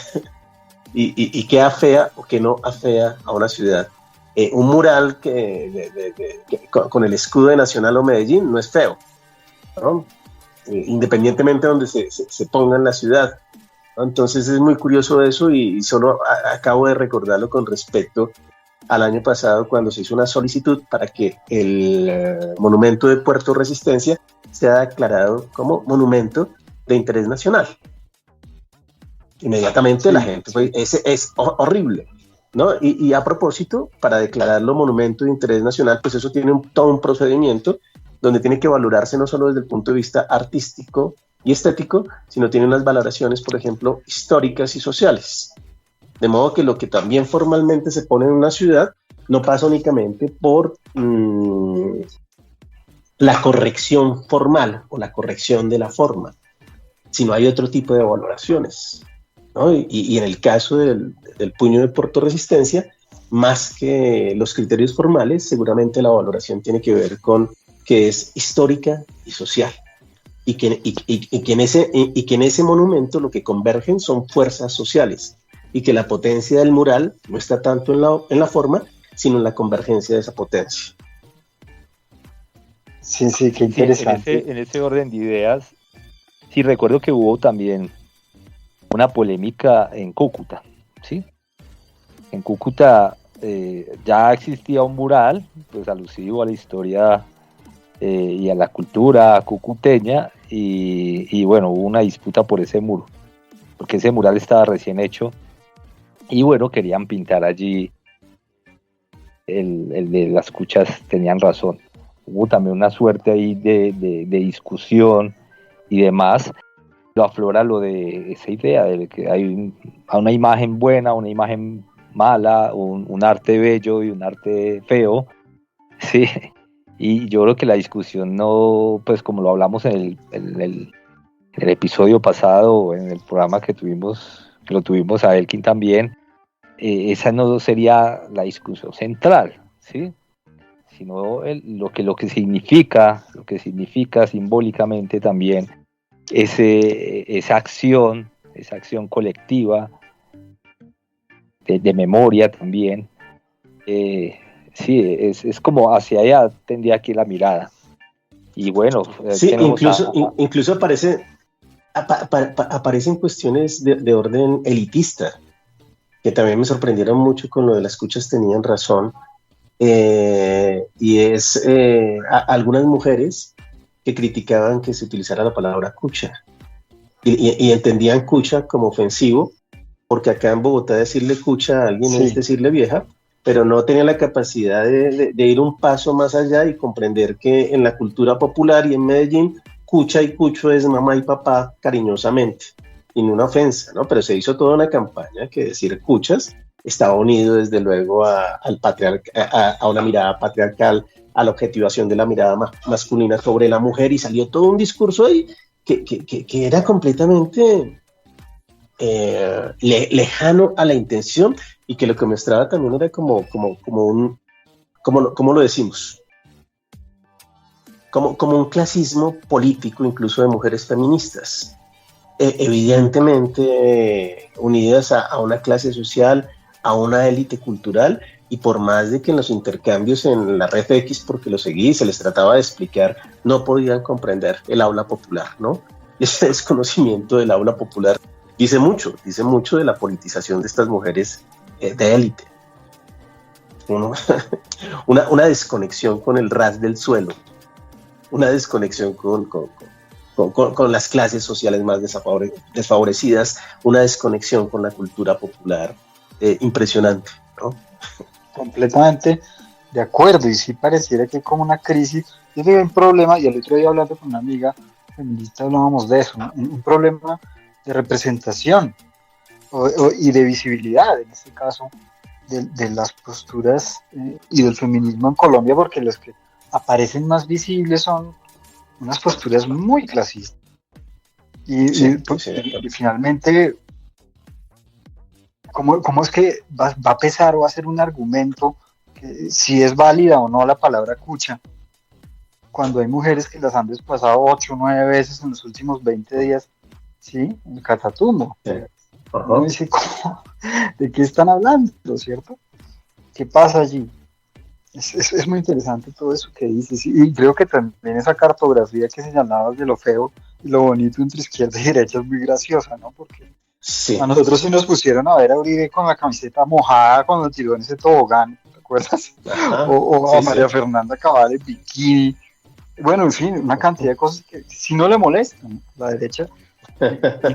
y qué afea o qué no afea a una ciudad. Un mural con el escudo de Nacional o Medellín no es feo, ¿no? Independientemente de donde se ponga en la ciudad. Entonces es muy curioso eso y solo acabo de recordarlo con respecto al año pasado cuando se hizo una solicitud para que el monumento de Puerto Resistencia sea declarado como monumento de interés nacional. Inmediatamente la gente fue, ese es horrible, ¿no? Y a propósito, para declararlo monumento de interés nacional, pues eso tiene todo un procedimiento donde tiene que valorarse no solo desde el punto de vista artístico y estético, sino tiene unas valoraciones, por ejemplo, históricas y sociales. De modo que lo que también formalmente se pone en una ciudad no pasa únicamente por la corrección formal o la corrección de la forma, sino hay otro tipo de valoraciones, ¿no? Y en el caso del puño de Puerto Resistencia, más que los criterios formales, seguramente la valoración tiene que ver con que es histórica y social. Y que en ese monumento lo que convergen son fuerzas sociales y que la potencia del mural no está tanto en la forma, sino en la convergencia de esa potencia. Sí, qué interesante. En ese orden de ideas, sí recuerdo que hubo también una polémica en Cúcuta, ¿sí? En Cúcuta ya existía un mural, pues alusivo a la historia y a la cultura cucuteña, y bueno, hubo una disputa por ese muro, porque ese mural estaba recién hecho, y bueno, querían pintar allí el de las cuchas tenían razón. Hubo también una suerte ahí de discusión y demás. Lo aflora lo de esa idea de que hay una imagen buena, una imagen mala, un arte bello y un arte feo, sí. Y yo creo que la discusión no, pues como lo hablamos en el episodio pasado, en el programa que lo tuvimos a Elkin también, esa no sería la discusión central, ¿sí? Sino lo que significa simbólicamente también esa acción colectiva de memoria también. Sí, es como hacia allá tendría que ir la mirada. Y bueno, sí, incluso aparecen cuestiones de orden elitista, que también me sorprendieron mucho con lo de las cuchas tenían razón, y es algunas mujeres que criticaban que se utilizara la palabra cucha, y entendían cucha como ofensivo, porque acá en Bogotá decirle cucha a alguien es decirle vieja, pero no tenían la capacidad de ir un paso más allá y comprender que en la cultura popular y en Medellín, cucha y cucho es mamá y papá cariñosamente, y no una ofensa, ¿no? Pero se hizo toda una campaña que decir cuchas estaba unido desde luego a una mirada patriarcal, a la objetivación de la mirada masculina sobre la mujer, y salió todo un discurso ahí que era completamente lejano a la intención, y que lo que mostraba también era como lo decimos, como un clasismo político, incluso de mujeres feministas, evidentemente unidas a una clase social, a una élite cultural, y por más de que en los intercambios en la red X, porque lo seguí, se les trataba de explicar, no podían comprender el aula popular, ¿no? Ese desconocimiento del aula popular dice mucho de la politización de estas mujeres de élite. Una desconexión con el ras del suelo, una desconexión con las clases sociales más desfavorecidas, una desconexión con la cultura popular impresionante, ¿no? Completamente de acuerdo, y sí pareciera que hay como una crisis. Yo tengo un problema, y el otro día hablando con una amiga feminista hablábamos de eso, ¿no? Un problema de representación y de visibilidad, en este caso, de las posturas y del feminismo en Colombia, porque los que aparecen más visibles son unas posturas muy clasistas. Y finalmente, ¿cómo es que va a pesar o va a ser un argumento que si es válida o no la palabra cucha, cuando hay mujeres que las han desplazado 8 o 9 veces en los últimos 20 días, ¿sí? En Catatumbo. Sí. Uno dice, ¿de qué están hablando? ¿Cierto? ¿Qué pasa allí? Es muy interesante todo eso que dices, y creo que también esa cartografía que señalabas de lo feo y lo bonito entre izquierda y derecha es muy graciosa, ¿no? Porque a nosotros sí nos pusieron a ver a Uribe con la camiseta mojada cuando tiró en ese tobogán, ¿te acuerdas? O a María Fernanda Cabal en bikini. Bueno, en fin, una cantidad de cosas que si no le molestan a la derecha,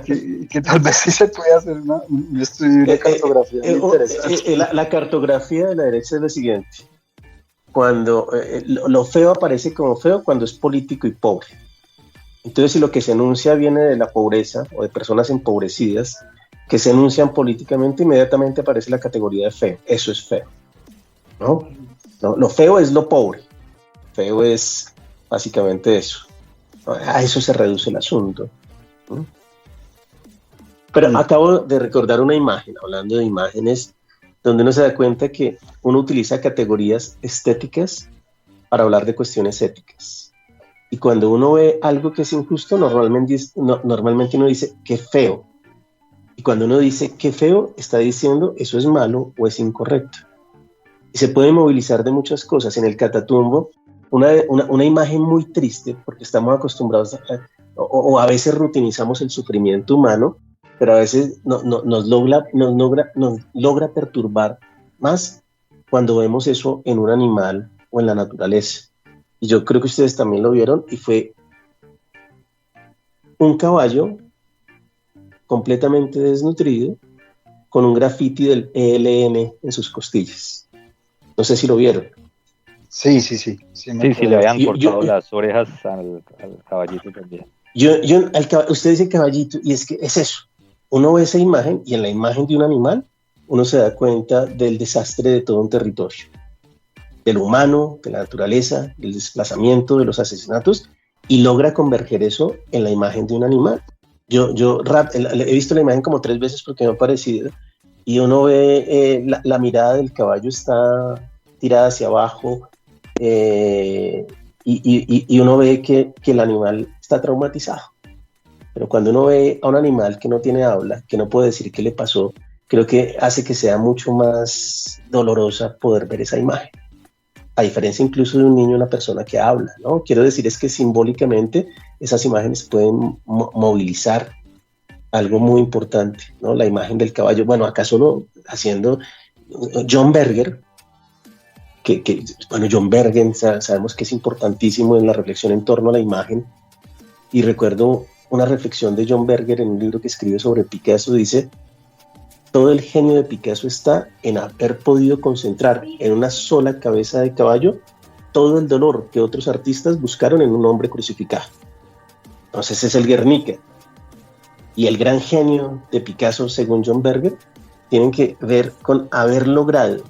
y que tal vez sí se puede hacer un estudio de cartografía interesante. La cartografía de la derecha es lo siguiente: cuando lo feo aparece como feo cuando es político y pobre. Entonces, si lo que se enuncia viene de la pobreza o de personas empobrecidas que se enuncian políticamente, inmediatamente aparece la categoría de feo. Eso es feo, ¿no? Lo feo es lo pobre. Feo es básicamente eso. A eso se reduce el asunto, ¿no? Pero acabo de recordar una imagen, hablando de imágenes, donde uno se da cuenta que uno utiliza categorías estéticas para hablar de cuestiones éticas. Y cuando uno ve algo que es injusto, normalmente uno dice, qué feo. Y cuando uno dice, qué feo, está diciendo, eso es malo o es incorrecto. Y se puede movilizar de muchas cosas. En el Catatumbo, una imagen muy triste, porque estamos acostumbrados o a veces rutinizamos el sufrimiento humano, pero a veces nos logra perturbar más cuando vemos eso en un animal o en la naturaleza. Y yo creo que ustedes también lo vieron, y fue un caballo completamente desnutrido con un grafiti del ELN en sus costillas. No sé si lo vieron. Sí, le habían cortado las orejas al caballito también. Usted dice caballito, y es que es eso. Uno ve esa imagen, y en la imagen de un animal, uno se da cuenta del desastre de todo un territorio. Del humano, de la naturaleza, del desplazamiento, de los asesinatos, y logra converger eso en la imagen de un animal. Yo he visto la imagen como 3 veces porque me ha parecido, y uno ve la mirada del caballo está tirada hacia abajo, y uno ve que el animal está traumatizado. Pero cuando uno ve a un animal que no tiene habla, que no puede decir qué le pasó, creo que hace que sea mucho más dolorosa poder ver esa imagen. A diferencia incluso de un niño, una persona que habla, ¿no? Quiero decir es que simbólicamente esas imágenes pueden movilizar algo muy importante, ¿no? La imagen del caballo. Bueno, acá solo haciendo John Berger, John Berger sabemos que es importantísimo en la reflexión en torno a la imagen, y recuerdo una reflexión de John Berger en un libro que escribe sobre Picasso. Dice: todo el genio de Picasso está en haber podido concentrar en una sola cabeza de caballo todo el dolor que otros artistas buscaron en un hombre crucificado. Entonces ese es el Guernica. Y el gran genio de Picasso, según John Berger, tienen que ver con haber logrado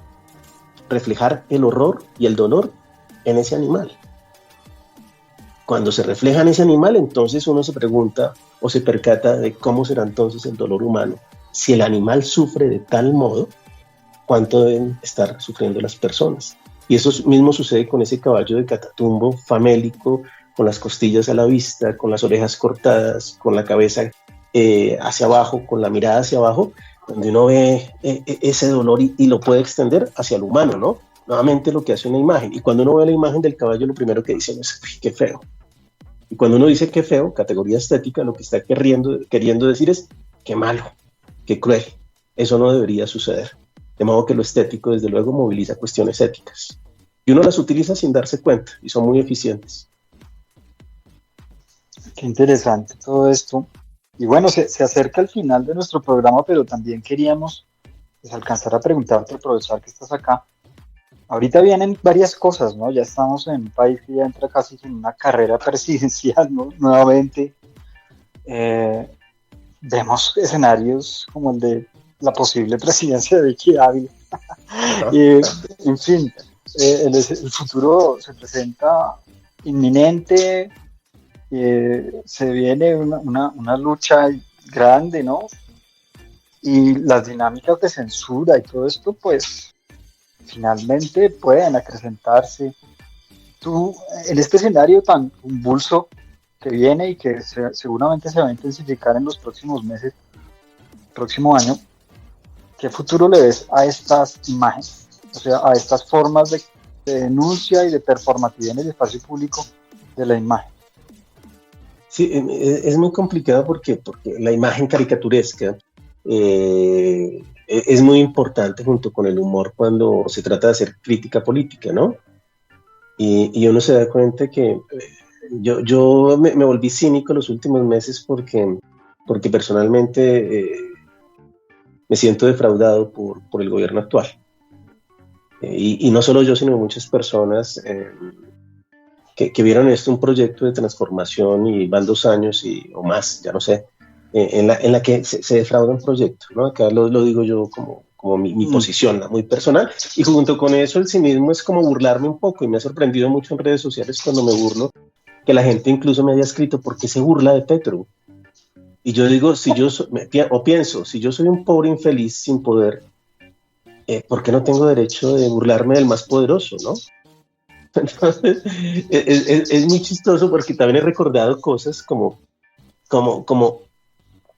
reflejar el horror y el dolor en ese animal. Cuando se refleja en ese animal, entonces uno se pregunta o se percata de cómo será entonces el dolor humano. Si el animal sufre de tal modo, ¿cuánto deben estar sufriendo las personas? Y eso mismo sucede con ese caballo de Catatumbo, famélico, con las costillas a la vista, con las orejas cortadas, con la cabeza hacia abajo, con la mirada hacia abajo, donde uno ve ese dolor y lo puede extender hacia el humano, ¿no? Nuevamente lo que hace una imagen. Y cuando uno ve la imagen del caballo, lo primero que dicen es: uy, qué feo. Y cuando uno dice qué feo, categoría estética, lo que está queriendo decir es: qué malo, qué cruel. Eso no debería suceder. De modo que lo estético, desde luego, moviliza cuestiones éticas. Y uno las utiliza sin darse cuenta, y son muy eficientes. Qué interesante todo esto. Y bueno, se acerca el final de nuestro programa, pero también queríamos alcanzar a preguntarte, aprovechar que estás acá. Ahorita vienen varias cosas, ¿no? Ya estamos en un país que ya entra casi en una carrera presidencial, ¿no? Nuevamente. Vemos escenarios como el de la posible presidencia de Vicky Ávila. En fin, el futuro se presenta inminente, se viene una lucha grande, ¿no? Y las dinámicas de censura y todo esto, pues, finalmente pueden acrecentarse. Tú, en este escenario tan convulso que viene y que seguramente se va a intensificar en los próximos meses, próximo año, ¿qué futuro le ves a estas imágenes? O sea, a estas formas de denuncia y de performatividad en el espacio público de la imagen. Sí, es muy complicado porque la imagen caricaturesca es muy importante junto con el humor cuando se trata de hacer crítica política, ¿no? Y uno se da cuenta que yo me volví cínico los últimos meses porque personalmente me siento defraudado por el gobierno actual. Y no solo yo, sino muchas personas que vieron esto un proyecto de transformación y van 2 años o más, ya no sé, en la que se defrauda un proyecto, ¿no? Acá lo digo yo como mi posición muy personal, y junto con eso el cinismo es como burlarme un poco, y me ha sorprendido mucho en redes sociales cuando me burlo, que la gente incluso me haya escrito: ¿por qué se burla de Petro? Y yo digo, pienso, si yo soy un pobre infeliz sin poder, ¿por qué no tengo derecho de burlarme del más poderoso, no? Entonces, es muy chistoso porque también he recordado cosas como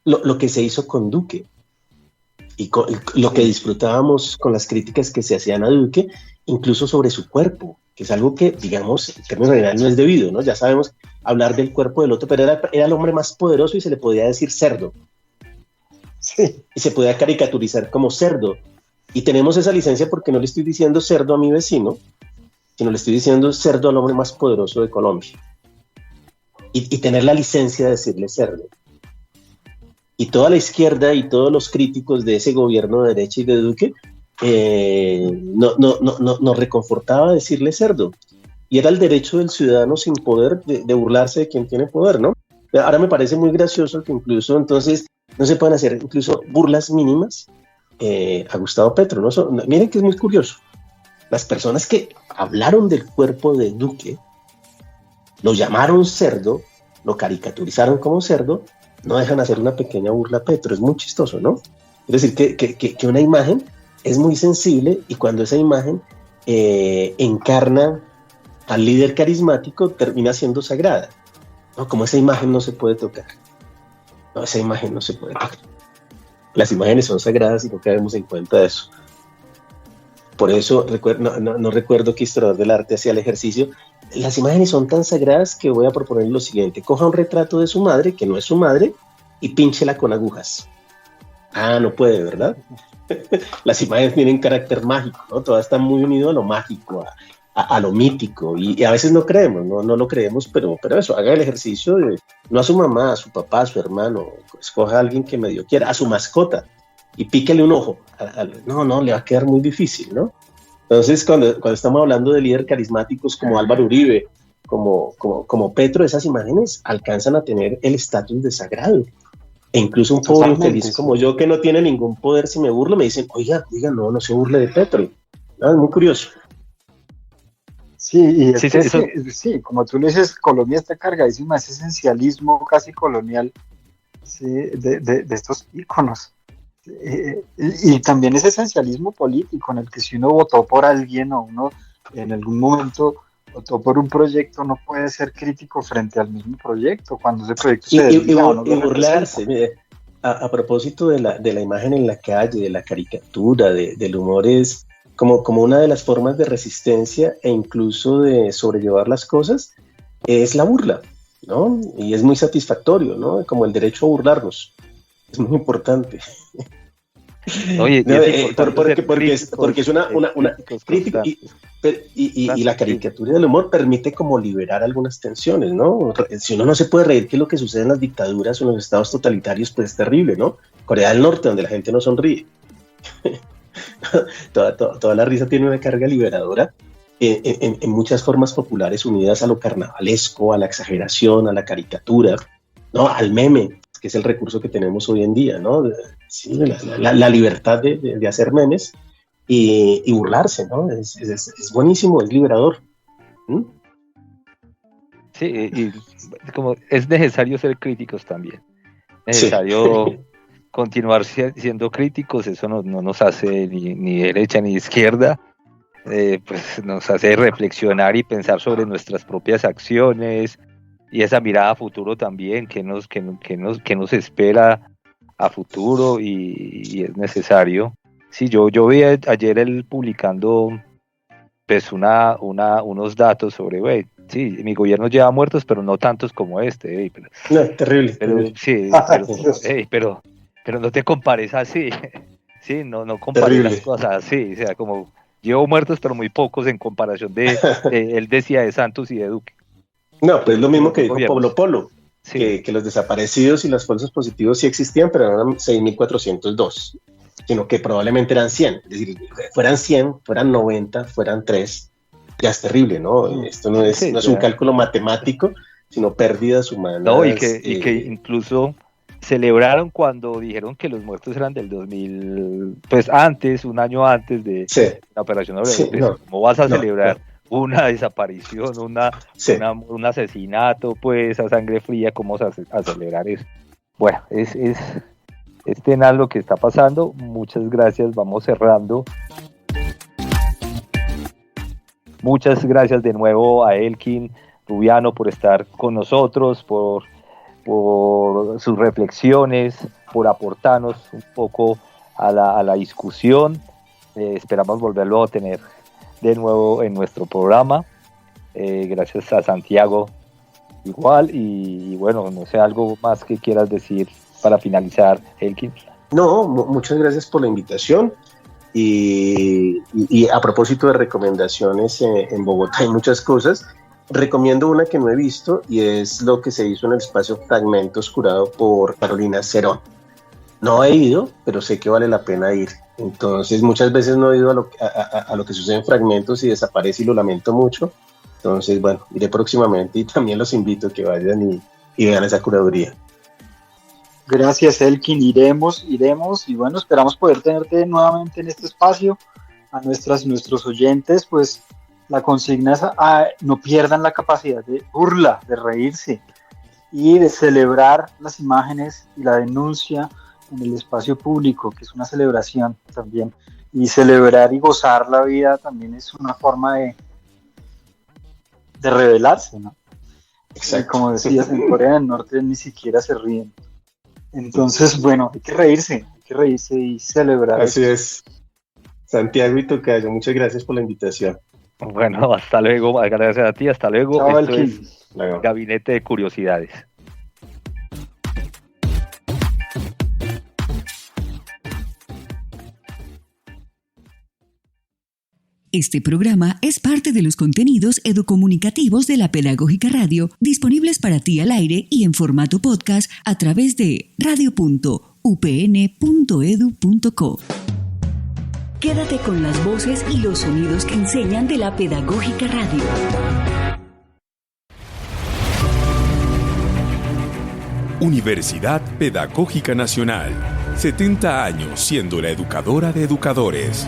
lo que se hizo con Duque y lo que disfrutábamos con las críticas que se hacían a Duque, incluso sobre su cuerpo, que es algo que, digamos, en términos generales no es debido, ¿no? Ya sabemos hablar del cuerpo del otro, pero era el hombre más poderoso y se le podía decir cerdo. Sí. Y se podía caricaturizar como cerdo. Y tenemos esa licencia porque no le estoy diciendo cerdo a mi vecino, sino le estoy diciendo cerdo al hombre más poderoso de Colombia. Y tener la licencia de decirle cerdo. Y toda la izquierda y todos los críticos de ese gobierno de derecha y de Duque nos reconfortaba decirle cerdo. Y era el derecho del ciudadano sin poder de burlarse de quien tiene poder, ¿no? Ahora me parece muy gracioso que incluso entonces no se pueden hacer incluso burlas mínimas a Gustavo Petro, ¿no? Miren que es muy curioso. Las personas que hablaron del cuerpo de Duque, lo llamaron cerdo, lo caricaturizaron como cerdo, no dejan hacer una pequeña burla a Petro. Es muy chistoso, ¿no? Es decir, que una imagen es muy sensible y cuando esa imagen encarna al líder carismático termina siendo sagrada, ¿no? Como esa imagen no se puede tocar. No, esa imagen no se puede tocar. Las imágenes son sagradas y no caemos en cuenta de eso. Por eso no recuerdo qué historiador del arte hacía el ejercicio. Las imágenes son tan sagradas que voy a proponer lo siguiente: coja un retrato de su madre, que no es su madre, y pínchela con agujas. Ah, no puede, ¿verdad? Las imágenes tienen carácter mágico, ¿no? Todo está muy unido a lo mágico, a lo mítico, y a veces no creemos, no lo creemos, pero eso, haga el ejercicio de, no a su mamá, a su papá, a su hermano, escoja a alguien que medio quiera, a su mascota, y píquele un ojo. No, le va a quedar muy difícil, ¿no? Entonces, cuando estamos hablando de líderes carismáticos como Álvaro Uribe, como Petro, esas imágenes alcanzan a tener el estatus de sagrado. E incluso un pobre infeliz como yo, que no tiene ningún poder, si me burlo, me dicen, oiga, no se burle de Petro. No, es muy curioso. Sí, sí, como tú le dices, Colombia está cargadísima, ese esencialismo casi colonial, sí, de estos íconos. Y también ese esencialismo político en el que si uno votó por alguien o uno en algún momento votó por un proyecto, no puede ser crítico frente al mismo proyecto cuando ese proyecto y burlarse. Mire, a propósito de la imagen en la calle, de la caricatura, del humor, es como una de las formas de resistencia e incluso de sobrellevar las cosas, es la burla, ¿no? Y es muy satisfactorio, ¿no? Como el derecho a burlarnos. Es muy importante. Oye, porque es una crítica y la caricatura del humor permite como liberar algunas tensiones, ¿no? Si uno no se puede reír, que es lo que sucede en las dictaduras o en los estados totalitarios, pues es terrible, ¿no? Corea del Norte, donde la gente no sonríe. toda la risa tiene una carga liberadora en muchas formas populares unidas a lo carnavalesco, a la exageración, a la caricatura, ¿no? Al meme, que es el recurso que tenemos hoy en día, ¿no? Sí, la libertad de hacer memes y burlarse, ¿no? Es buenísimo, es liberador. Sí, y como es necesario ser críticos también. Necesario continuar siendo críticos, eso no nos hace ni derecha ni izquierda, pues nos hace reflexionar y pensar sobre nuestras propias acciones y esa mirada a futuro también, que nos espera a futuro y es necesario. Sí, yo vi ayer él publicando pues unos datos sobre, sí, mi gobierno lleva muertos, pero no tantos como este. No, terrible. Sí, pero no te compares así. Sí, no compares terrible. Las cosas así, o sea, como llevo muertos, pero muy pocos en comparación de él decía de Santos y de Duque. No, pues es lo mismo que dijo Pablo Polo, sí. que los desaparecidos y los falsos positivos sí existían, pero eran 6.402, sino que probablemente eran 100, es decir, fueran 100, fueran 90, fueran 3, ya es terrible, ¿no? Esto no es un cálculo matemático, sino pérdidas humanas. No, y que incluso celebraron cuando dijeron que los muertos eran del 2000, pues antes, un año antes de la operación Obrero. ¿Cómo vas a celebrar una desaparición, un asesinato, pues a sangre fría? ¿Cómo vas a celebrar eso? Bueno, es tenaz lo que está pasando. Muchas gracias, vamos cerrando. Muchas gracias de nuevo a Elkin Rubiano por estar con nosotros, por sus reflexiones, por aportarnos un poco a la discusión. Esperamos volverlo a tener de nuevo en nuestro programa. Gracias a Santiago igual, y bueno, no sé, algo más que quieras decir para finalizar, Elkin. No, muchas gracias por la invitación. Y a propósito de recomendaciones, en Bogotá hay muchas cosas. Recomiendo una que no he visto y es lo que se hizo en el espacio Fragmentos, curado por Carolina Cerón. No he ido, pero sé que vale la pena ir. Entonces, muchas veces no he ido a lo que sucede en fragmentos y desaparece y lo lamento mucho. Entonces, bueno, iré próximamente y también los invito a que vayan y vean esa curaduría. Gracias, Elkin. Iremos y bueno, esperamos poder tenerte nuevamente en este espacio. A nuestros oyentes, pues la consigna es no pierdan la capacidad de burla, de reírse y de celebrar las imágenes y la denuncia en el espacio público, que es una celebración también. Y celebrar y gozar la vida también es una forma de rebelarse, ¿no? Exacto. Y como decías, en Corea del Norte ni siquiera se ríen. Entonces, bueno, hay que reírse y celebrar. Así es. Santiago y Tocayo, muchas gracias por la invitación. Bueno, hasta luego, gracias a ti, hasta luego. Chao, Esto es Gabinete de Curiosidades. Este programa es parte de los contenidos educomunicativos de la Pedagógica Radio, disponibles para ti al aire y en formato podcast a través de radio.upn.edu.co. Quédate con las voces y los sonidos que enseñan de la Pedagógica Radio. Universidad Pedagógica Nacional. 70 años siendo la educadora de educadores.